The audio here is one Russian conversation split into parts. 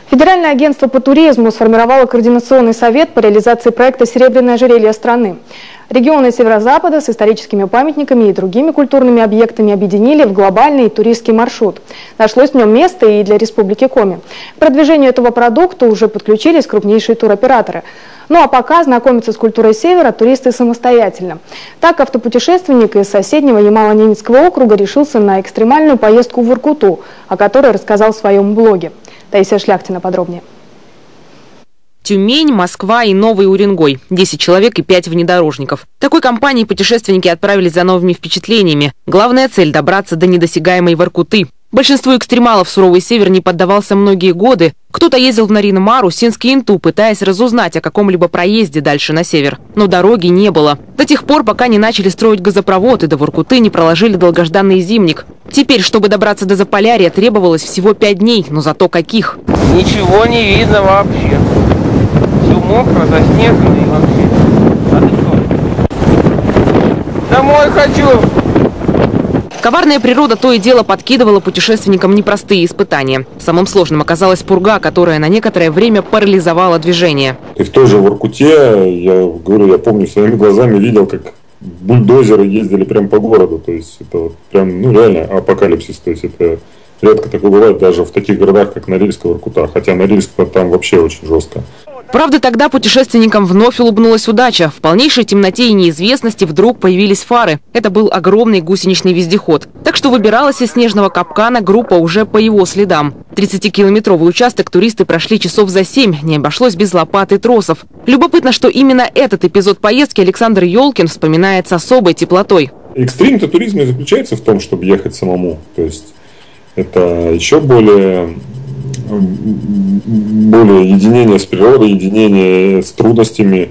Федеральное агентство по туризму сформировало координационный совет по реализации проекта «Серебряное ожерелье страны». Регионы Северо-Запада с историческими памятниками и другими культурными объектами объединили в глобальный туристский маршрут. Нашлось в нем место и для Республики Коми. К продвижению этого продукта уже подключились крупнейшие туроператоры. Ну а пока знакомиться с культурой Севера туристы самостоятельно. Так автопутешественник из соседнего Ямало-Ненецкого округа решился на экстремальную поездку в Воркуту, о которой рассказал в своем блоге. Таисия Шляхтина подробнее. Тюмень, Москва и Новый Уренгой. 10 человек и 5 внедорожников. Такой компанией путешественники отправились за новыми впечатлениями. Главная цель – добраться до недосягаемой Воркуты. Большинству экстремалов суровый север не поддавался многие годы. Кто-то ездил в Нарьян-Мару, Синский Инту, пытаясь разузнать о каком-либо проезде дальше на север. Но дороги не было. До тех пор, пока не начали строить газопровод и до Воркуты не проложили долгожданный зимник. Теперь, чтобы добраться до Заполярья, требовалось всего 5 дней, но зато каких. Ничего не видно вообще. Все мокро, заснежено и вообще. А ты что? Домой хочу! Коварная природа то и дело подкидывала путешественникам непростые испытания. Самым сложным оказалась пурга, которая на некоторое время парализовала движение. И в той же Воркуте, я помню, своими глазами видел, как бульдозеры ездили прямо по городу. То есть это вот прям, реально апокалипсис. То есть это редко такое бывает даже в таких городах, как Норильск и Воркута. Хотя Норильск там вообще очень жестко. Правда, тогда путешественникам вновь улыбнулась удача. В полнейшей темноте и неизвестности вдруг появились фары. Это был огромный гусеничный вездеход. Так что выбиралась из снежного капкана группа уже по его следам. 30-километровый участок туристы прошли часов за 7. Не обошлось без лопат и тросов. Любопытно, что именно этот эпизод поездки Александр Ёлкин вспоминает с особой теплотой. Экстрим-то туризма и заключается в том, чтобы ехать самому. То есть это еще более единение с природой, единение с трудностями.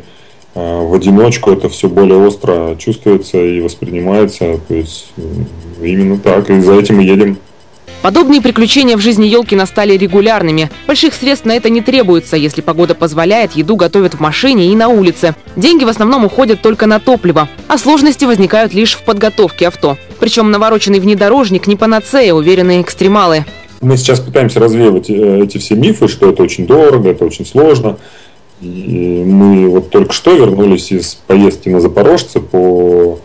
В одиночку это все более остро чувствуется и воспринимается. То есть именно так. И за этим мы едем. Подобные приключения в жизни Ёлкина стали регулярными. Больших средств на это не требуется. Если погода позволяет, еду готовят в машине и на улице. Деньги в основном уходят только на топливо. А сложности возникают лишь в подготовке авто. Причем навороченный внедорожник не панацея, уверены экстремалы. Мы сейчас пытаемся развеивать эти все мифы, что это очень дорого, это очень сложно. И мы вот только что вернулись из поездки на Запорожце по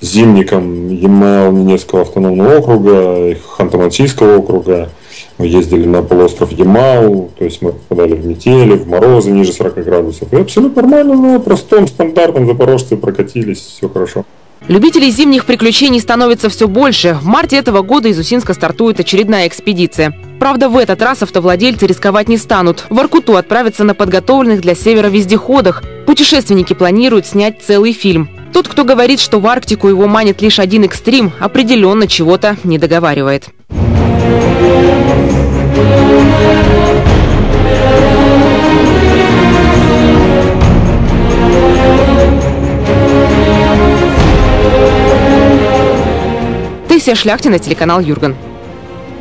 зимникам Ямало-Ненецкого автономного округа и Ханты-Мансийского округа. Мы ездили на полуостров Ямал, то есть мы попадали в метели, в морозы ниже 40 градусов. И абсолютно нормально, на простом, стандартном Запорожце прокатились, все хорошо. Любителей зимних приключений становится все больше. В марте этого года из Усинска стартует очередная экспедиция. Правда, в этот раз автовладельцы рисковать не станут. В Воркуту отправятся на подготовленных для севера вездеходах. Путешественники планируют снять целый фильм. Тот, кто говорит, что в Арктику его манит лишь один экстрим, определенно чего-то не договаривает. Таисия Шляхтина, телеканал Юрган.